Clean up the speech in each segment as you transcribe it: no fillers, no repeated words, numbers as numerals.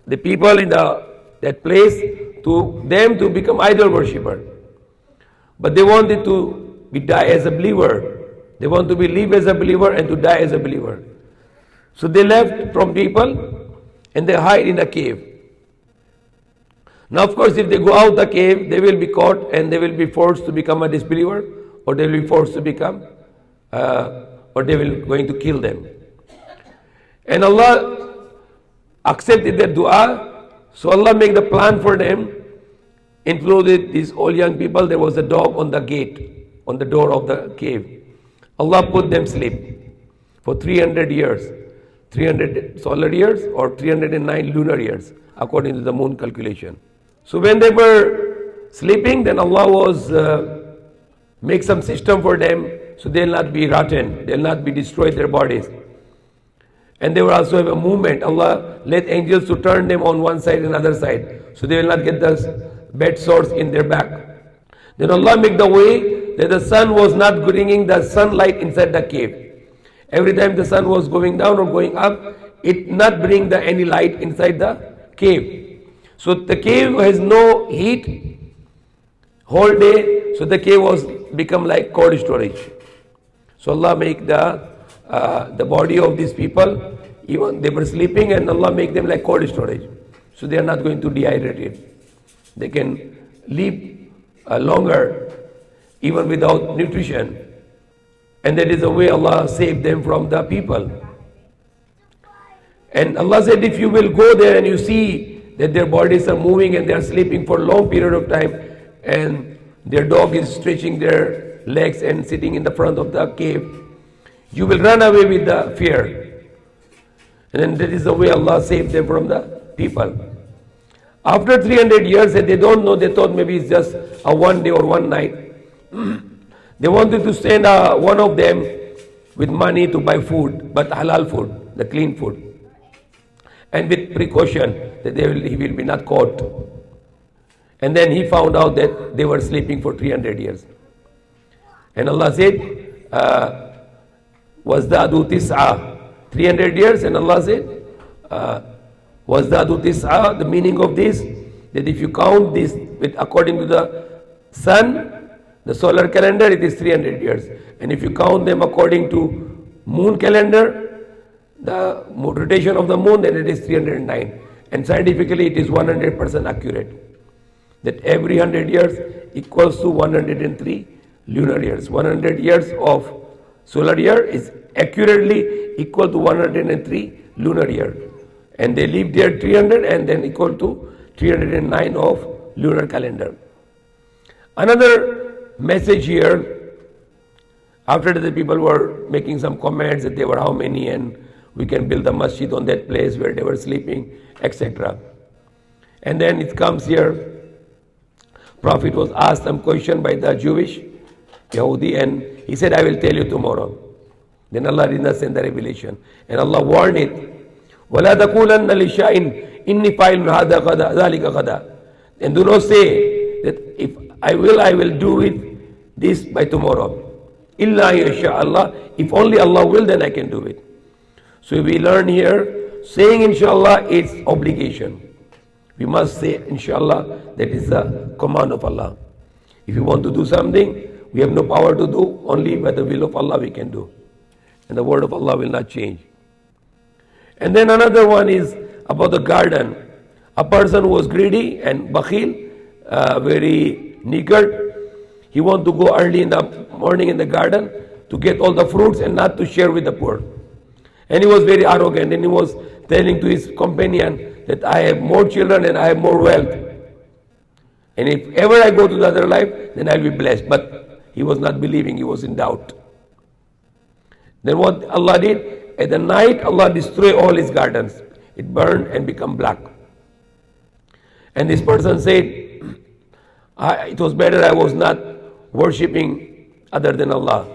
the people in that place to them to become idol worshipper. But they wanted to die as a believer. They want to live as a believer and to die as a believer. So they left from people and they hide in a cave. Now of course if they go out the cave, they will be caught and they will be forced to become a disbeliever, or they will be forced to become, or they will going to kill them. And Allah accepted their dua, so Allah made the plan for them, included these all young people. There was a dog on the gate, on the door of the cave. Allah put them sleep for 300 years, 300 solar years or 309 lunar years, according to the moon calculation. So when they were sleeping, then Allah was make some system for them, so they'll not be rotten, they'll not be destroyed their bodies. And they will also have a movement. Allah let angels to turn them on one side and other side, so they will not get the bad sores in their back. Then Allah make the way that the sun was not bringing the sunlight inside the cave. Every time the sun was going down or going up, it not bring any light inside the cave. So the cave has no heat whole day, so the cave was become like cold storage. So Allah make the body of these people, even they were sleeping, and Allah make them like cold storage. So they are not going to dehydrate. They can live longer even without nutrition. And that is the way Allah saved them from the people. And Allah said, if you will go there and you see that their bodies are moving and they are sleeping for a long period of time, and their dog is stretching their legs and sitting in the front of the cave, you will run away with the fear. And then that is the way Allah saved them from the people. After 300 years, and they don't know, they thought maybe it's just a one day or one night. They wanted to send one of them with money to buy food, but halal food, the clean food. And with precaution that he will be not caught. And then he found out that they were sleeping for 300 years. And Allah said, وَازْدَادُوا تِسْعَةً 300 years, and Allah said, وَازْدَادُوا تِسْعَةً, the meaning of this, that if you count this according to the sun, the solar calendar, it is 300 years. And if you count them according to moon calendar, the rotation of the moon, then it is 309. And scientifically it is 100% accurate. That every 100 years equals to 103 lunar years. 100 years of solar year is accurately equal to 103 lunar year. And they live there 300 and then equal to 309 of lunar calendar. Another message here, after the people were making some comments that they were how many and we can build a masjid on that place where they were sleeping, etc. And then it comes here, Prophet was asked some question by the Jewish Yahudi, and he said, I will tell you tomorrow. Then Allah did not send the revelation. And Allah warned it, وَلَا تَقُولَنَّ لِشَيْءٍ إِنِّي فَاعِلٌ هَذَا غَدًا ذَلِكَ غَدًا. And do not say that if I will do it this by tomorrow. إِلَّا يَشَاءَ, if only Allah will, then I can do it. So we learn here, saying inshallah is obligation. We must say inshallah, that is the command of Allah. If you want to do something, we have no power to do, only by the will of Allah we can do. And the word of Allah will not change. And then another one is about the garden. A person who was greedy and bakhil, very niggard, he want to go early in the morning in the garden to get all the fruits and not to share with the poor. And he was very arrogant, and he was telling to his companion that I have more children and I have more wealth. And if ever I go to the other life, then I'll be blessed. But he was not believing, he was in doubt. Then what Allah did, at the night Allah destroyed all his gardens. It burned and become black. And this person said, it was better I was not worshipping other than Allah.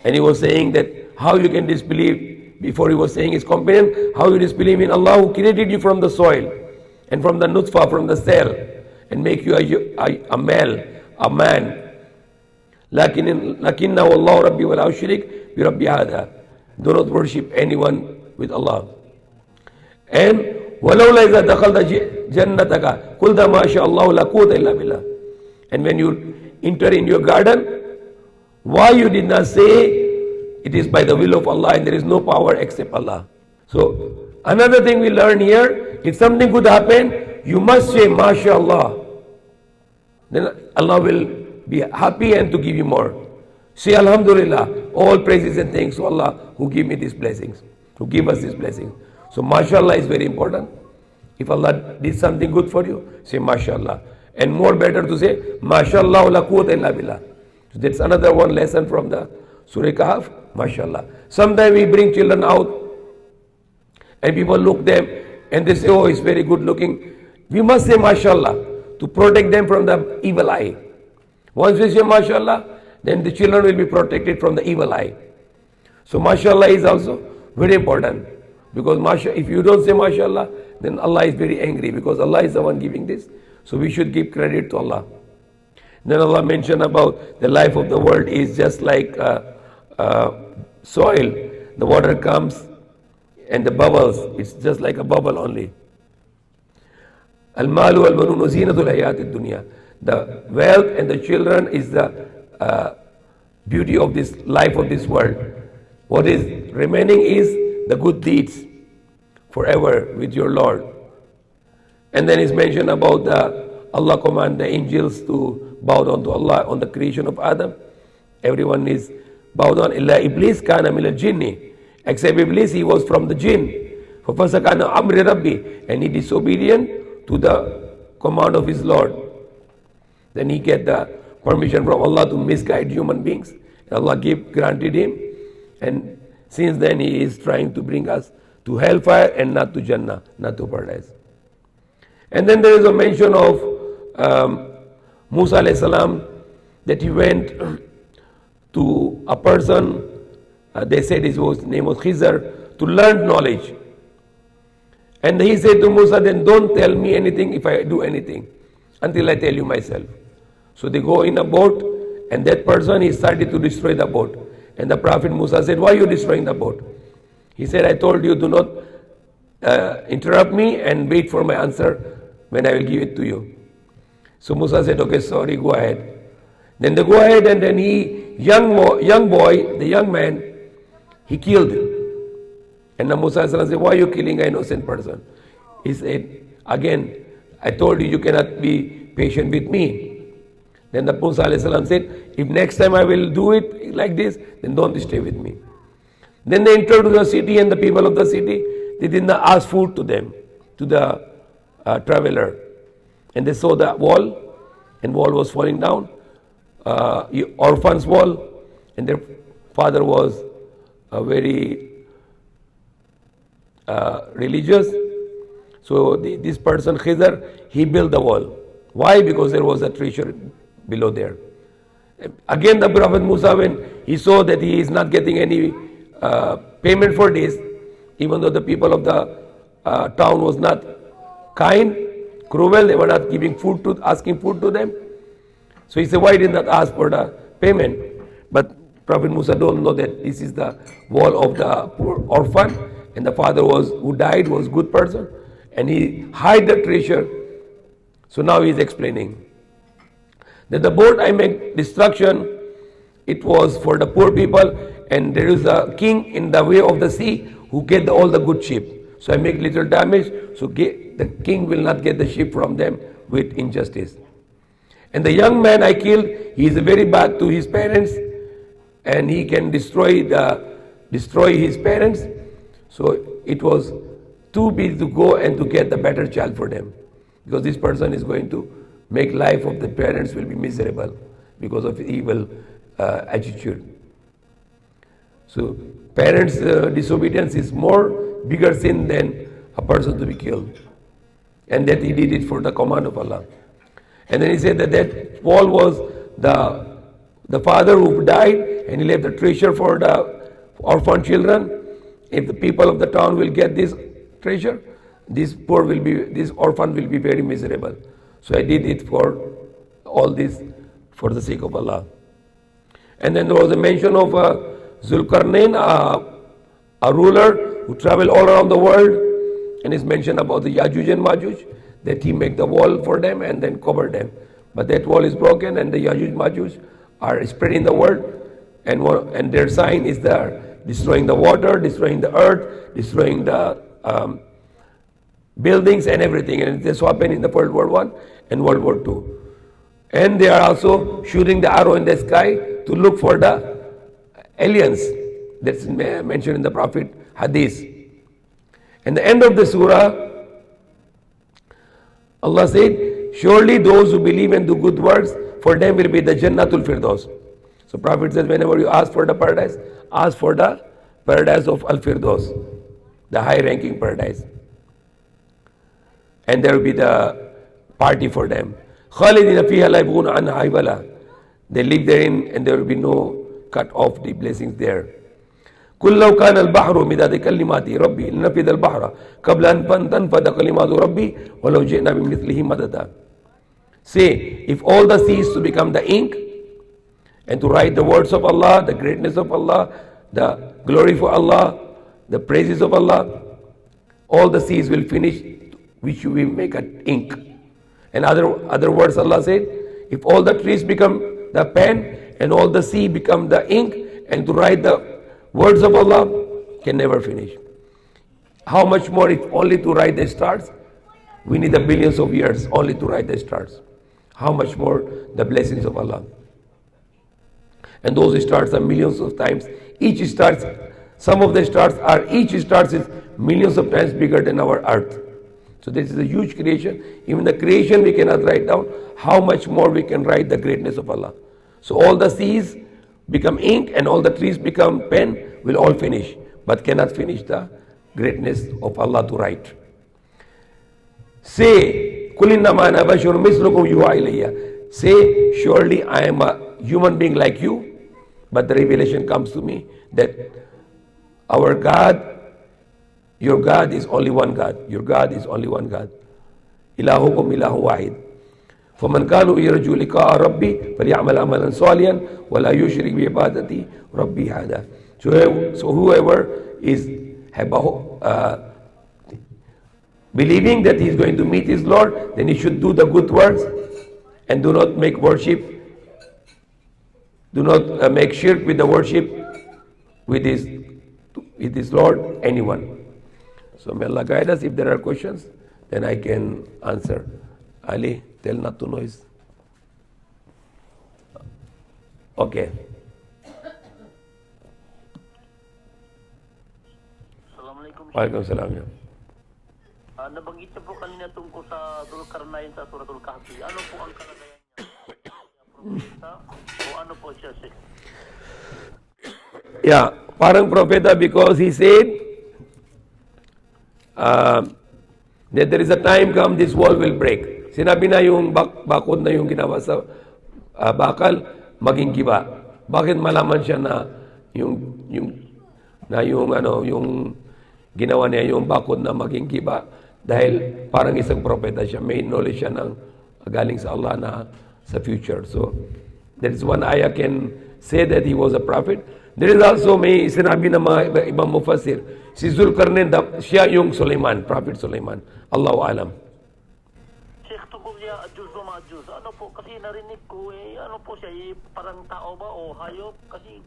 And he was saying that how you can disbelieve. Before he was saying his companion, how you disbelieve in Allah who created you from the soil and from the nutfa, from the cell, and make you a male, a man. لَكِنَّهُ اللَّهُ رَبِّي وَلَا أُشْرِكْ بِرَبِّي هَذَا. Do not worship anyone with Allah. And وَلَوْلَا إِذَا دَخَلْتَ جَنَّتَكَ قُلْتَ مَا شَاءَ اللَّهُ لَا قُوَّةَ إِلَّا بِاللَّهِ. And when you enter in your garden, why you did not say it is by the will of Allah and there is no power except Allah? So another thing we learn here, if something could happen, you must say MashaAllah. Then Allah will be happy and to give you more. Say Alhamdulillah, all praises and thanks to Allah who give me these blessings, who give us these blessings. So MashaAllah is very important. If Allah did something good for you, say MashaAllah. And more better to say MashaAllah la quwwata illa billah. So that's another one lesson from the Surah Kahf, MashaAllah. Sometimes we bring children out and people look them and they say, oh, it's very good looking. We must say MashaAllah to protect them from the evil eye. Once we say MashaAllah, then the children will be protected from the evil eye. So MashaAllah is also very important. Because if you don't say MashaAllah, then Allah is very angry because Allah is the one giving this. So we should give credit to Allah. Then Allah mentioned about the life of the world is just like soil. The water comes and the bubbles, it's just like a bubble only. Al-malu wal-banunu zinatul hayatid dunya. The wealth and the children is the beauty of this life of this world. What is remaining is the good deeds forever with your Lord. And then it's mentioned about Allah command the angels to bow down to Allah on the creation of Adam. Everyone is bowed down. Illa Iblis kana min al-jinni. Except Iblis, he was from the jinn. فَفَسَقَ amri Rabbi. And he disobedient to the command of his Lord. Then he get the permission from Allah to misguide human beings. And Allah granted him. And since then he is trying to bring us to hellfire and not to Jannah, not to paradise. And then there is a mention of Musa alayhi salam that he went to a person, they said his name was Khizr, to learn knowledge. And he said to Musa, then don't tell me anything if I do anything until I tell you myself. So they go in a boat and that person, he started to destroy the boat. And the Prophet Musa said, why are you destroying the boat? He said, I told you do not interrupt me and wait for my answer when I will give it to you. So Musa said, okay, sorry, go ahead. Then they go ahead and then young boy, the young man, he killed him. And then Musa said, why are you killing an innocent person? He said, again, I told you, you cannot be patient with me. Then the Musa said, if next time I will do it like this, then don't stay with me. Then they entered to the city and the people of the city, they did not ask food to them, to the traveler. And they saw the wall, and wall was falling down, orphan's wall, and their father was very religious. So this person, Khizr, he built the wall. Why? Because there was a treasure below there. Again, the Prophet Musa, when he saw that he is not getting any payment for this, even though the people of the town was not kind, cruel, they were not giving food to, asking food to them. So he said, why did not ask for the payment? But Prophet Musa don't know that this is the wall of the poor orphan, and the father who died was a good person, and he hid the treasure. So now he is explaining that the boat I make destruction, it was for the poor people, and there is a king in the way of the sea who get all the good ship. So I make little damage, so the king will not get the ship from them with injustice. And the young man I killed, he is very bad to his parents, and he can destroy his parents. So it was too big to go and to get the better child for them, because this person is going to make life of the parents will be miserable because of evil attitude. So parents' disobedience is more bigger sin than a person to be killed, and that he did it for the command of Allah. And then he said that wall was the father who died, and he left the treasure for the orphan children. If the people of the town will get this treasure, this orphan will be very miserable. So I did it for all this for the sake of Allah. And then there was a mention of Zulkarnain, a ruler who traveled all around the world, And it's mentioned about the Yajuj and Majuj, that he make the wall for them and then cover them. But that wall is broken and the Yajuj Majuj are spreading the world, and their sign is there, destroying the water, destroying the earth, destroying the buildings and everything. And this happened in the World War I and World War II. And they are also shooting the arrow in the sky to look for the aliens. That's mentioned in the Prophet Hadith. And the end of the surah, Allah said, surely those who believe and do good works, for them will be the Jannatul Firdaus. So Prophet says, whenever you ask for the paradise, ask for the paradise of Al-Firdaus, the high-ranking paradise. And there will be the party for them. خَالِدِينَ فِيهَا لَا يَبْغُونَ عَنْهَا عِوَلًا. They live therein and there will be no cut off the blessings there. قُلْ لَوْ كَانَ الْبَحْرُ مِدَادَ كَلِمَاتِ رَبِّي لَنَفِدَ الْبَحْرَ قَبْلَ أَنْ تَنْفَدَ كَلِمَاتُ رَبِّي وَلَوْ جِئْنَا بِمِثْلِهِ مَدَدًا. Say, if all the seas to become the ink and to write the words of Allah, the greatness of Allah, the glory for Allah, the praises of Allah, all the seas will finish, which we make an ink. And other words Allah said, if all the trees become the pen and all the sea become the ink, and to write the words of Allah can never finish. How much more if only to write the stars? We need the billions of years only to write the stars. How much more the blessings of Allah? And those stars are millions of times. Each star, some of the stars are, each star is millions of times bigger than our earth. So this is a huge creation. Even the creation we cannot write down. How much more we can write the greatness of Allah? So all the seas become ink and all the trees become pen, will all finish, but cannot finish the greatness of Allah to write. Say, قُلْ إِنَّمَا أَنَا بَشَرٌ مِثْلُكُمْ يُوحَىٰ إِلَيَّ. Say, surely I am a human being like you, but the revelation comes to me that our God, your God is only one God. Your God is only one God. إِلَهُكُمْ إِلَهُ وَاحِدٌ. فَمَنْ كَانُوا يَرْجُو لِقَاءَ رَبِّي فَلْيَعْمَلْ عَمَلًا صَالِحًا وَلَا يُشْرِكْ بِعِبَادَتِي رَبِّي أَحَدًا. So whoever is believing that he is going to meet his Lord, then he should do the good works and do not make worship, do not make shirk with the worship with his Lord, anyone. So may Allah guide us. If there are questions, then I can answer. Ali, tell not to noise. Okay. Assalamualaikum. Waalaikumsalam. Yeah. Nabanggit niyo po kanina tungkol sa Dulkarnain sa Surah Kahf. Ano po ang kalagayan niya? Propeta o ano po siya? Yeah, parang propeta because he said that there is a time come this wall will break. Sinabi na yung bakod na yung ginawa sa bakal maging kiba. Bakit malaman siya na yung ginawa niya yung bakod na maging kiba? Dahil parang isang propeta siya, may knowledge siya ng galing sa Allah na sa future. So there is one ayah can say that he was a prophet. There is also may sinabi na mga ibang mufassir, si Zulkarnain, siya yung Sulaiman, Prophet Sulaiman. Allahu alam. Sheikh, tungkol niya Ajuz o Majuz, ano po, kasi narinig ko, ano po siya, parang tao ba o hayop? Kasi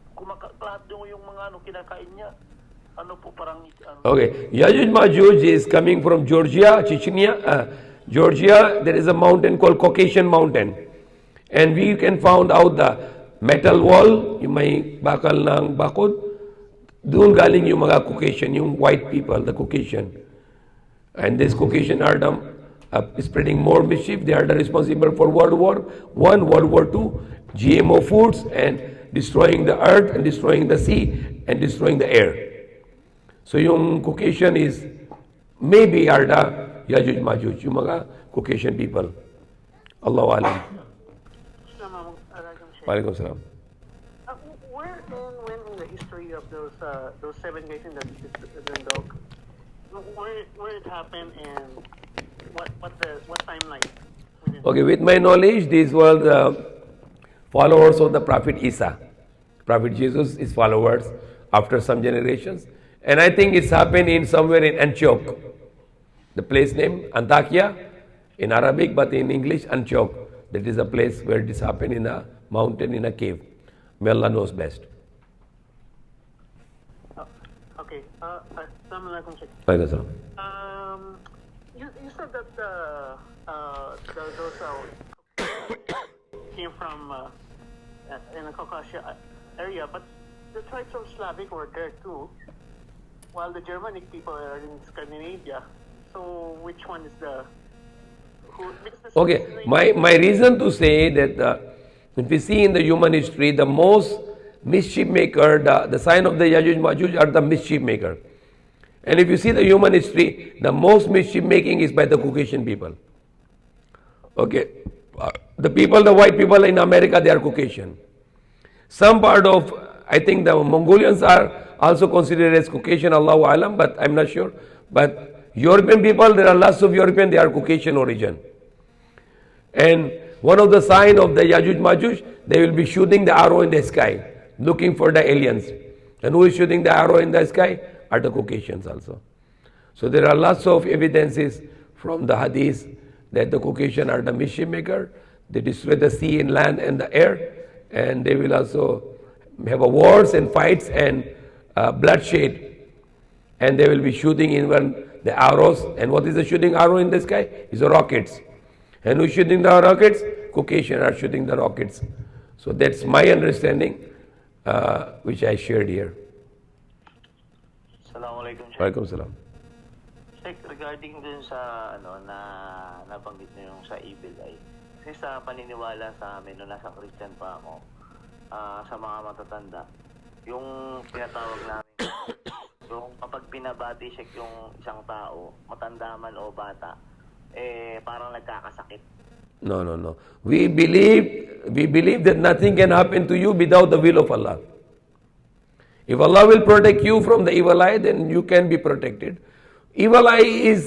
lahat yung mga kinakain niya. Ano po parang... Okay, Yajuj Majuj is coming from Georgia, Chechnya. Georgia, there is a mountain called Caucasian Mountain. And we can found out the metal wall, yung may bakal ng bakod. Doon galing yung mga Caucasian, yung white people, the Caucasian. And this Caucasian are spreading more mischief. They are the responsible for World War I, World War II, GMO foods, and destroying the earth, and destroying the sea, and destroying the air. So yung Caucasian is, maybe are the Yajuj Majuj, yung mga Caucasian people. Allahu alam. Walaikum salam. Where and when in the history of those 7 guys in the dog, where it happened and what timeline? Okay, with my knowledge, these were the followers of the Prophet Isa. Prophet Jesus is followers after some generations. And I think it's happened in somewhere in Antioch. The place name Antakya in Arabic, but in English Antioch. That is a place where this happened in a mountain, in a cave. May Allah knows best. Okay. Assalamu alaikum, Sheikh. Alaikum salam. You said that those came from in the Caucasia area, but the tribes of Slavic were there too, while the Germanic people are in Scandinavia. So which one is the Okay, my reason to say that if we see in the human history, the most mischief maker, the sign of the Yajuj Majuj are the mischief maker. And if you see the human history, the most mischief making is by the Caucasian people. Okay, the people, the white people in America, they are Caucasian. Some part of, I think the Mongolians are also considered as Caucasian, Allahu Alam, but I'm not sure. But European people, there are lots of European, they are Caucasian origin. And one of the signs of the Yajuj Majuj, they will be shooting the arrow in the sky, looking for the aliens. And who is shooting the arrow in the sky? Are the Caucasians also. So there are lots of evidences from the hadith that the Caucasians are the mischief maker. They destroy the sea and land and the air, and they will also have a wars and fights and bloodshed. And they will be shooting even the arrows. And what is the shooting arrow in the sky? Is the rockets. And who is shooting the rockets? Caucasians are shooting the rockets. So that's my understanding, which I shared here. Assalamualaikum, Sheikh. Walaikum salam. Sheikh, regarding dun sa nabanggit niyo yung sa evil eye. Kasi sa paniniwala sa amin nung nasa Christian pa ako, sa mga matatanda, yung tinatawag namin yung kapag binabati Sheikh yung isang tao, matanda man o bata, parang nagkakasakit. No. We believe that nothing can happen to you without the will of Allah. If Allah will protect you from the evil eye, then you can be protected. Evil eye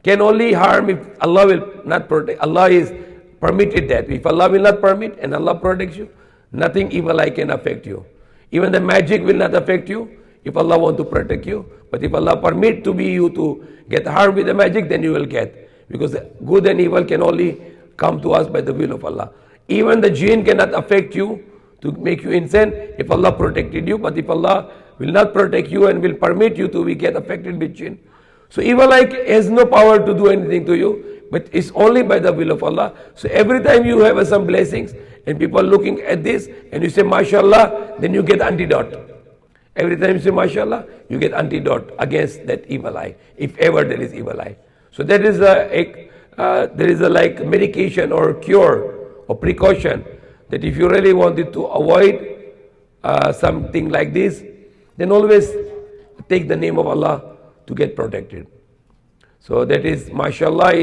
can only harm if Allah will not protect. Allah is permitted that. If Allah will not permit and Allah protects you, nothing evil eye can affect you. Even the magic will not affect you if Allah want to protect you. But if Allah permit you to get harmed with the magic, then you will get. Because good and evil can only come to us by the will of Allah. Even the jinn cannot affect you to make you insane if Allah protected you. But if Allah will not protect you and will permit you to get affected with jinn. So evil eye has no power to do anything to you, but it's only by the will of Allah. So every time you have some blessings and people looking at this and you say MashaAllah, then you get antidote. Every time you say MashaAllah, you get antidote against that evil eye, if ever there is evil eye. So that is there is a like medication or cure or precaution that if you really wanted to avoid something like this, then always take the name of Allah to get protected. So that is MashaAllah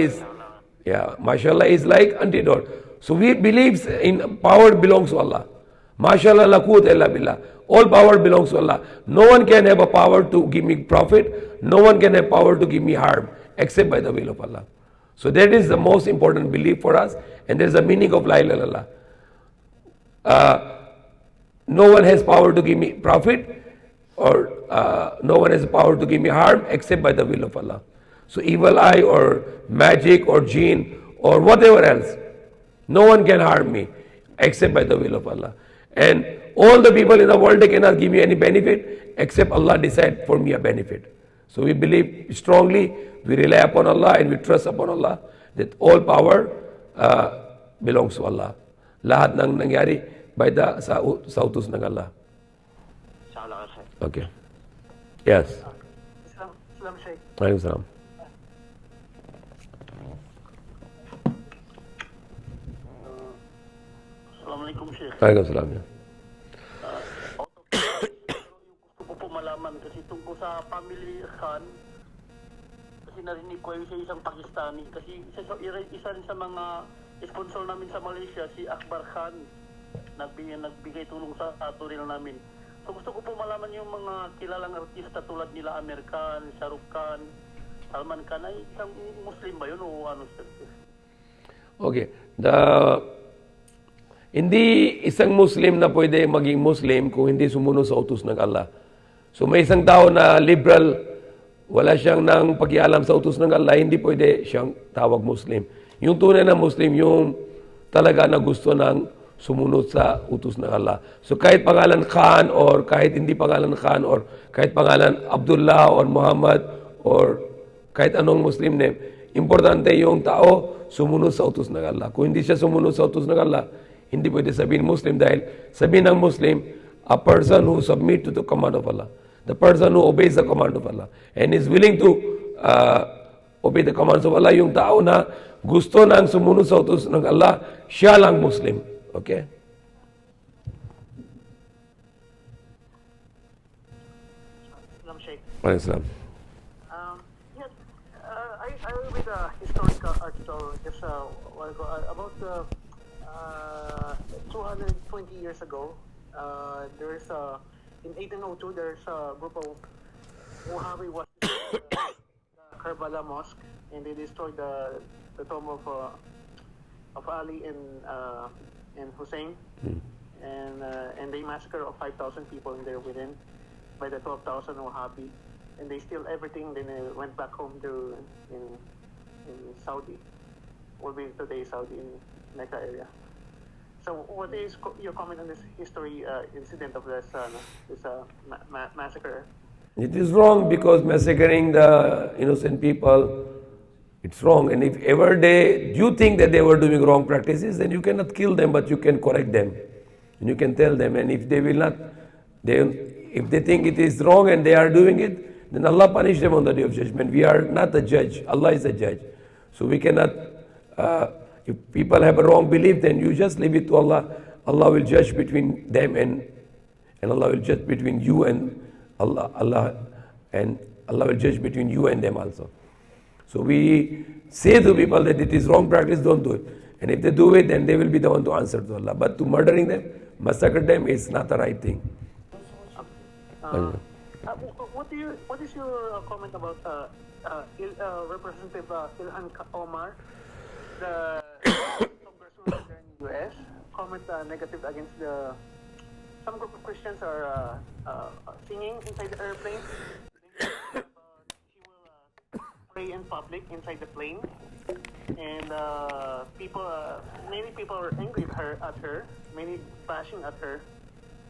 is like antidote. So we believe in power belongs to Allah. MashaAllah la quwwata illa billah. All power belongs to Allah. No one can have a power to give me profit. No one can have power to give me harm except by the will of Allah. So that is the most important belief for us, and there is a meaning of La ilaha illallah. No one has power to give me profit, or no one has power to give me harm except by the will of Allah. So evil eye or magic or jinn or whatever else, no one can harm me except by the will of Allah. And all the people in the world, they cannot give me any benefit except Allah decide for me a benefit. So we believe strongly, we rely upon Allah and we trust upon Allah that all power belongs to Allah. Lahat ng nangyari by the sa utos ng Allah. Okay. Yes. Islam, Sheikh. Alaikum salam. Assalamualaikum, Sheikh. Alaikum salam. Gusto ko po malaman kasi tungkol sa family Khan, kasi narinig ko yung sa isang Pakistani, kasi isa rin sa mga sponsor namin sa Malaysia, si Akbar Khan, nagbigay tulong sa tutorial namin. So gusto ko po malaman yung mga kilalang artista tulad nila Amir Khan, Shah Rukh Khan, Salman Khan, ay isang Muslim ba yun o ano, sir? Okay. Hindi isang Muslim na pwede maging Muslim kung hindi sumunod sa utos ng Allah. So may isang tao na liberal wala siyang nang pakialam sa utos ng Allah, hindi pwede siyang tawag Muslim. Yung tunay na Muslim, yung talaga na gusto ng sumunod sa utos ng Allah. So kahit pangalan Khan or kahit hindi pangalan Khan or kahit pangalan Abdullah or Muhammad or kahit anong Muslim name, importante yung tao sumunod sa utos ng Allah. Kung hindi siya sumunod sa utos ng Allah, hindi pwede sabihin Muslim dahil sabihin ng Muslim, a person who submit to the command of Allah. The person who obeys the command of Allah and is willing to obey the commands of Allah, yung tao na gusto nang sumunod sa utos ng Allah, siya lang Muslim. Okay? Islam Sheikh. Islam. Yes, I read a historical article just a while ago about 220 years ago. There's in 1802 there's a group of Wahhabi was the Karbala Mosque, and they destroyed the tomb of Ali and Hussein, and they massacred 5,000 people in there within by the 12,000 Wahhabi, and they steal everything. Then they went back home to in Saudi, will be today Saudi in Mecca area. So, what is your comment on this history incident of this massacre? It is wrong because massacring the innocent people, it's wrong. And if ever you think that they were doing wrong practices, then you cannot kill them, but you can correct them. And you can tell them. And if they will not, if they think it is wrong and they are doing it, then Allah punish them on the day of judgment. We are not the judge. Allah is the judge. So we cannot, if people have a wrong belief, then you just leave it to Allah. Allah will judge between them and Allah will judge between you and Allah, and Allah will judge between you and them also. So we say to people that it is wrong practice, don't do it. And if they do it, then they will be the one to answer to Allah. But to murdering them, massacre them is not the right thing. What is your comment about Representative Ilhan Omar, the congressman in the U.S., comment negative against some group of Christians are singing inside the airplane. She will pray in public inside the plane, and many people are angry at her, many bashing at her,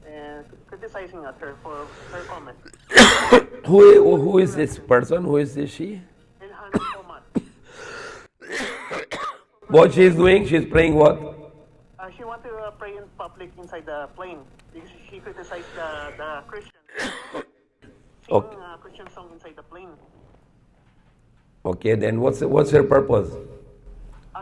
and criticizing at her for her comment. Who is this person? Who is this she? Ilhan Omar. What she is doing? She is praying what? She wants to pray in public inside the plane because she criticized the Christians singing Christian song inside the plane. Okay, then what's her purpose?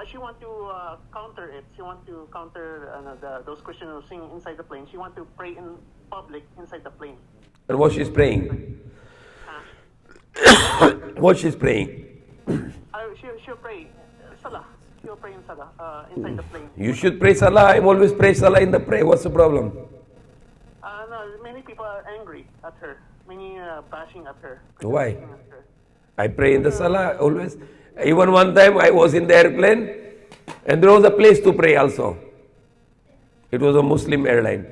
She wants to counter it. She wants to counter those Christians who sing inside the plane. She wants to pray in public inside the plane. And what she's praying? What she's praying? She'll pray Salah. She'll pray in Salah inside the plane. You should pray Salah. I'm always pray Salah in the prayer. What's the problem? No, many people are angry at her. Many bashing at her. Why? Criticizing at her. I pray in the Salah always. Even one time I was in the airplane and there was a place to pray also. It was a Muslim airline.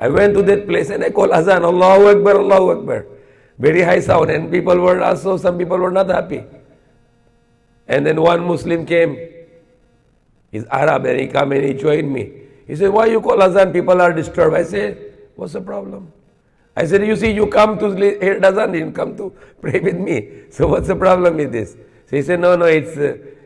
I went to that place and I called Azan, Allahu Akbar, Allahu Akbar. Very high sound, and people were also, some people were not happy. And then one Muslim came. He's Arab and he came and he joined me. He said, why you call Azan? People are disturbed. I said, what's the problem? I said, you see, you come to hear Azan, didn't come to pray with me. So what's the problem with this? So he said, no, it's...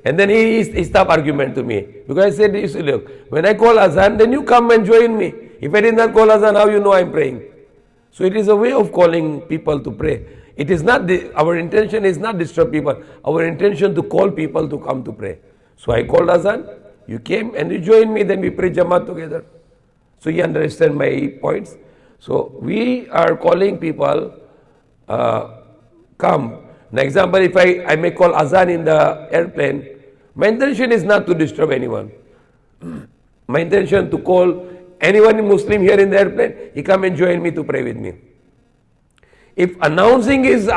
and then he stopped argument to me. Because I said, you see, look, when I call Azan, then you come and join me. If I did not call Azan, how you know I'm praying? So it is a way of calling people to pray. It is not, our intention is not disturb people. Our intention to call people to come to pray. So I called Azan, you came and you joined me, then we pray Jamaat together. So you understand my points? So we are calling people, come. An example, if I may call Azan in the airplane, my intention is not to disturb anyone. My intention to call anyone Muslim here in the airplane, he come and join me to pray with me. If announcing is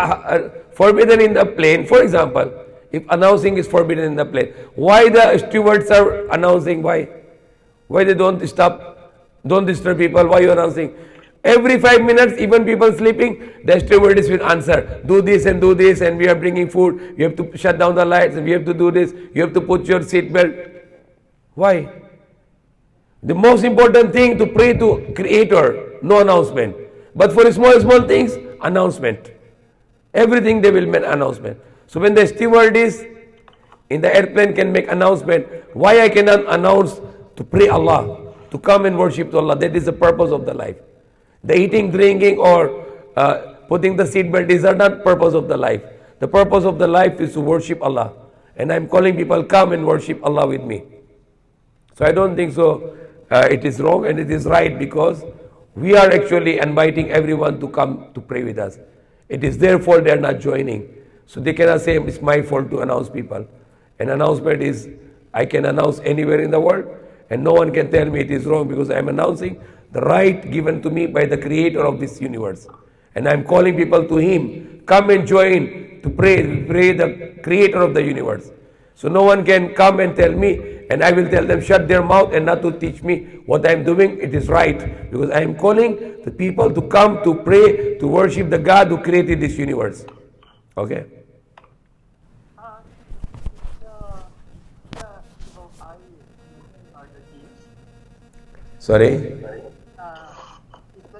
forbidden in the plane, for example, if announcing is forbidden in the plane, why the stewards are announcing? Why they don't stop, don't disturb people? Why you announcing? Every 5 minutes, even people sleeping, the stewardess will answer, do this, and we are bringing food, you have to shut down the lights, and we have to do this, you have to put your seat belt. Why? The most important thing to pray to Creator, no announcement. But for small things, announcement. Everything they will make announcement. So when the stewardess in the airplane can make announcement, why I cannot announce to pray Allah, to come and worship to Allah? That is the purpose of the life. The eating, drinking, or putting the seatbelt, these are not purpose of the life. The purpose of the life is to worship Allah. And I'm calling people, come and worship Allah with me. So I don't think so. It is wrong and it is right, because we are actually inviting everyone to come to pray with us. It is their fault they are not joining. So they cannot say it's my fault to announce people. An announcement is, I can announce anywhere in the world, and no one can tell me it is wrong, because I am announcing the right given to me by the Creator of this universe. And I am calling people to Him, come and join to pray the Creator of the universe. So no one can come and tell me, and I will tell them shut their mouth and not to teach me what I am doing. It is right, because I am calling the people to come to pray, to worship the God who created this universe. Okay? Sorry? Is that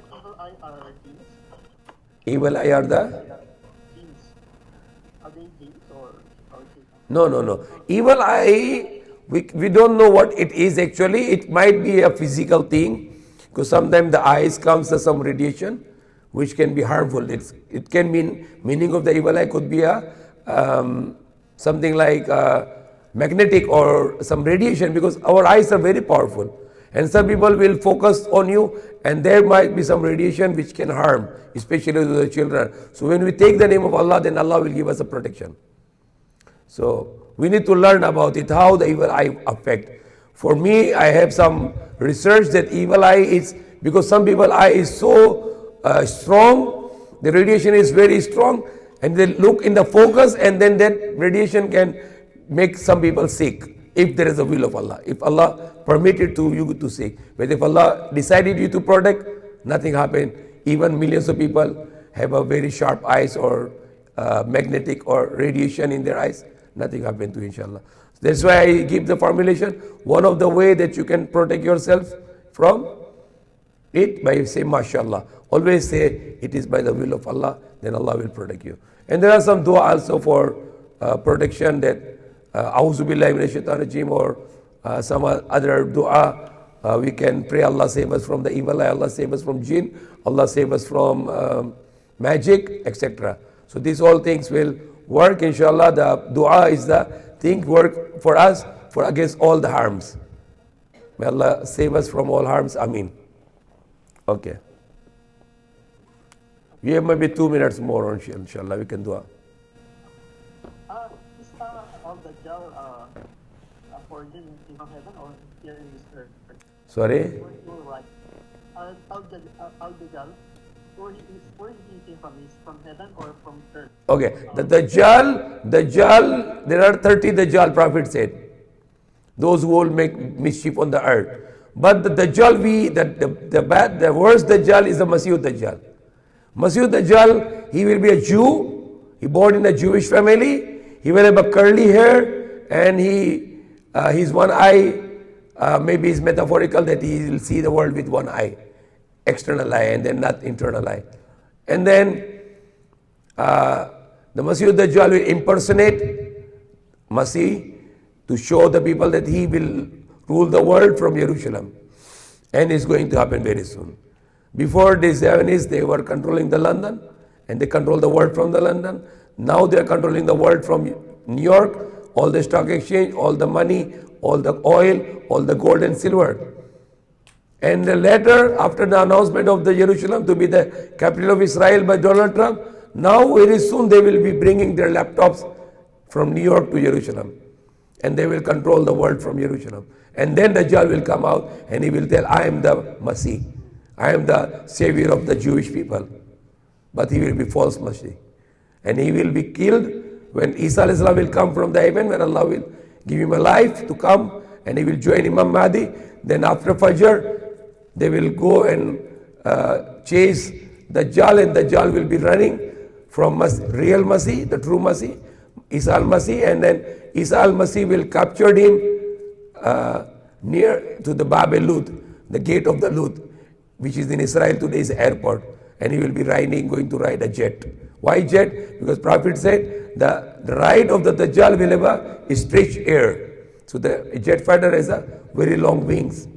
evil eye are genes? Evil eye are the? Genes. Are they genes or they? No. Evil eye, we don't know what it is actually. It might be a physical thing, because sometimes the eyes comes as some radiation which can be harmful. It can mean, meaning of the evil eye could be a something like magnetic or some radiation, because our eyes are very powerful. And some people will focus on you, and there might be some radiation which can harm, especially to the children. So when we take the name of Allah, then Allah will give us a protection. So we need to learn about it, how the evil eye affect. For me, I have some research that evil eye is, because some people eye is so strong, the radiation is very strong, and they look in the focus, and then that radiation can make some people sick, if there is a will of Allah. If Allah permitted to you to sick. But if Allah decided you to protect, nothing happened. Even millions of people have a very sharp eyes or magnetic or radiation in their eyes. Nothing happened to inshallah. That's why I give the formulation. One of the way that you can protect yourself from it, by saying mashallah. Always say it is by the will of Allah, then Allah will protect you. And there are some dua also for protection, that A'udhu billahi minash shaitanir rajim, or some other dua. We can pray, Allah save us from the evil eye, Allah save us from jinn, Allah save us from magic, etc. So these all things will work, inshallah. The dua is the thing work for us, for against all the harms. May Allah save us from all harms. Ameen. Okay. We have maybe 2 minutes more, inshallah. We can dua. Is all the gel for jinn in heaven or here in this earth? Sorry? Right. Al-Dajjal, where he came from? Is from heaven or from earth? Okay. The Dajjal, there are 30 Dajjal, Prophet said. Those who will make mischief on the earth. But the Dajjal, the worst Dajjal is the Masih Dajjal. Masih Dajjal, he will be a Jew. He born in a Jewish family. He will have a curly hair, and his one eye, maybe is metaphorical, that he will see the world with one eye, external eye, and then not internal eye. And then the Masih Dajjal will impersonate Masih to show the people that he will rule the world from Jerusalem, and it's going to happen very soon. Before the Zionists, they were controlling the London, and they control the world from the London. Now they are controlling the world from New York, all the stock exchange, all the money, all the oil, all the gold and silver. And later, after the announcement of the Jerusalem to be the capital of Israel by Donald Trump, now very soon they will be bringing their laptops from New York to Jerusalem, and they will control the world from Jerusalem. And then Dajjal will come out, and he will tell, I am the Masih. I am the savior of the Jewish people. But he will be false Masih. And he will be killed when Isa will come from the heaven, when Allah will give him a life to come, and he will join Imam Mahdi. Then after Fajr, they will go and chase Dajjal, and Dajjal will be running from real Masih, the true Masih, Isa al-Masih, and then Isa al-Masih will capture him near to the Bab el-Lud, the gate of the Lud, which is in Israel today's airport, and he will be going to ride a jet. Why jet? Because Prophet said the ride of the Dajjal will have a stretched air. So the jet fighter has a very long wings.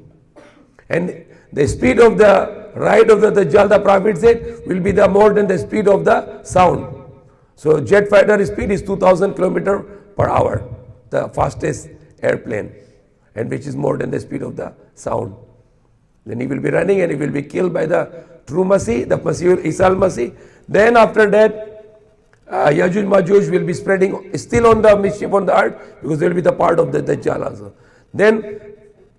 And the speed of the ride of the Dajjal, the Prophet said, will be more than the speed of the sound. So jet fighter speed is 2000 km per hour, the fastest airplane, and which is more than the speed of the sound. Then he will be running and he will be killed by the true Masih, the Masih, Isa al-Masih. Then after that, Yajuj Majuj will be spreading still on the mischief on the earth, because they will be the part of the Dajjal also. Then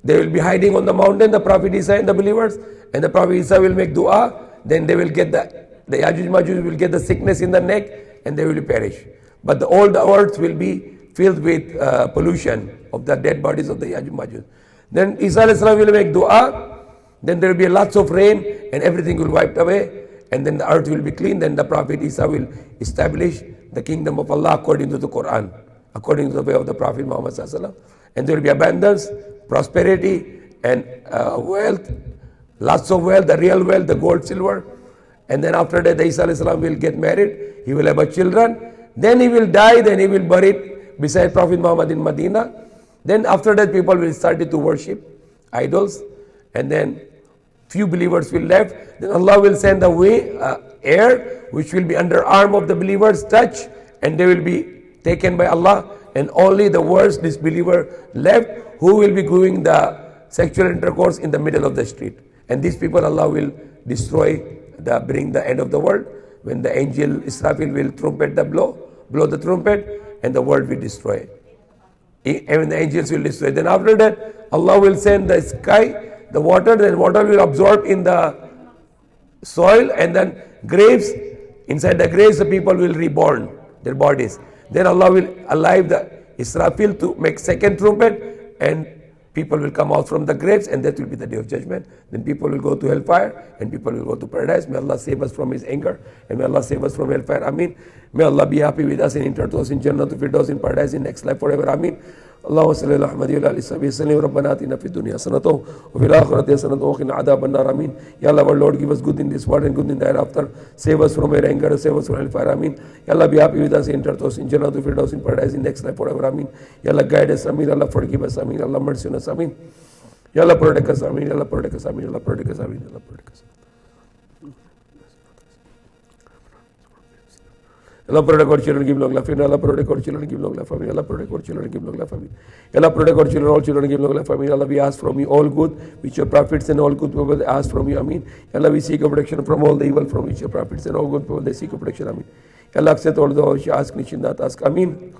they will be hiding on the mountain, the Prophet Isa and the believers, and the Prophet Isa will make dua. Then they will get the Yajuj Majuj will get the sickness in the neck, and they will perish. But all the earth will be filled with pollution of the dead bodies of the Yajuj Majuj. Then Isa alayhi salam will make dua. Then there will be lots of rain, and everything will wiped away, and then the earth will be clean. Then the Prophet Isa will establish the kingdom of Allah according to the Quran, according to the way of the Prophet Muhammad sallallahu alaihi wasallam. And there will be abundance, prosperity, and wealth, lots of wealth, the real wealth, the gold, silver. And then after that, the Isa alayhi salam will get married, he will have a children, then he will die, then he will buried beside Prophet Muhammad in Medina. Then after that, people will start to worship idols, and then few believers will left. Then Allah will send away air which will be under arm of the believers touch, and they will be taken by Allah, and only the worst disbeliever left, who will be doing the sexual intercourse in the middle of the street. And these people Allah will destroy, bring the end of the world, when the angel Israfil will trumpet blow the trumpet, and the world will destroy. Even the angels will destroy. Then after that, Allah will send the sky, the water, then water will absorb in the soil, and then graves, inside the graves the people will reborn their bodies. Then Allah will alive the Israfil to make second trumpet, and people will come out from the graves, and that will be the day of judgment. Then people will go to hellfire, and people will go to paradise. May Allah save us from his anger, and may Allah save us from hellfire. Ameen. May Allah be happy with us and enter to us in Jannah, to Firdaus, in paradise, in next life forever. Ameen. اللهم صل على محمد وعلى اله وصحبه وسلم. ربنا آتنا في الدنيا حسنة وفي الآخرة حسنة وقنا عذاب النار. Ameen. Ya Allah, our Lord, give us good in this world and good in the hereafter. Save us from your anger, save us from hellfire. Ameen. Ya Allah, be happy with us, enter to us in Jannah, to Firdaus, in paradise, in next life forever. Ameen. Ya Allah, guide us. Ameen. Allah, forgive us. Ameen. Allah, mercy on us. Ameen. Ya Allah, protect us. Ameen. Ya Allah, protect us. Ameen. Ya Allah, protect us. Ameen. Ya Allah, protect us. Allah protect our children, give long life. Allah protect our children, give long life. Allah protect our children, give long life. Allah protect our children, all children, give long life. Allah, we ask from you all good, which your prophets and all good people ask from you. Ameen. Allah, we seek a protection from all the evil from which your prophets and all good people they seek a protection. Ameen. Allah, accept all those ask, Nishindat ask. Ameen.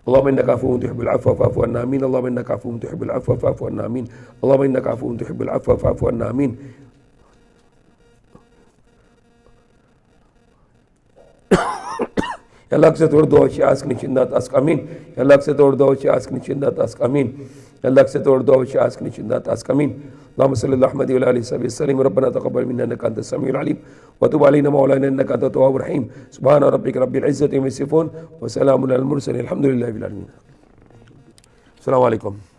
اللهم إنك عفو تحب العفو فاعف عنا آمين. اللهم إنك عفو تحب العفو فاعف عنا آمين. اللهم إنك عفو تحب العفو فاعف عنا آمين. Ya Allah, accept our dua, which you ask, in that ask, Amin. Ya Allah, accept our dua, which you ask, in that ask, Amin. Ya Allah, accept our dua, which you ask, in that ask, Amin. اللهم صل على محمد وعلى اله وصحبه وسلم. ربنا تقبل منا انك انت السميع العليم وتب علينا مولانا انك انت التواب الرحيم. سبحان ربك رب العزه عما يصفون وسلام على المرسلين الحمد لله رب العالمين. السلام عليكم.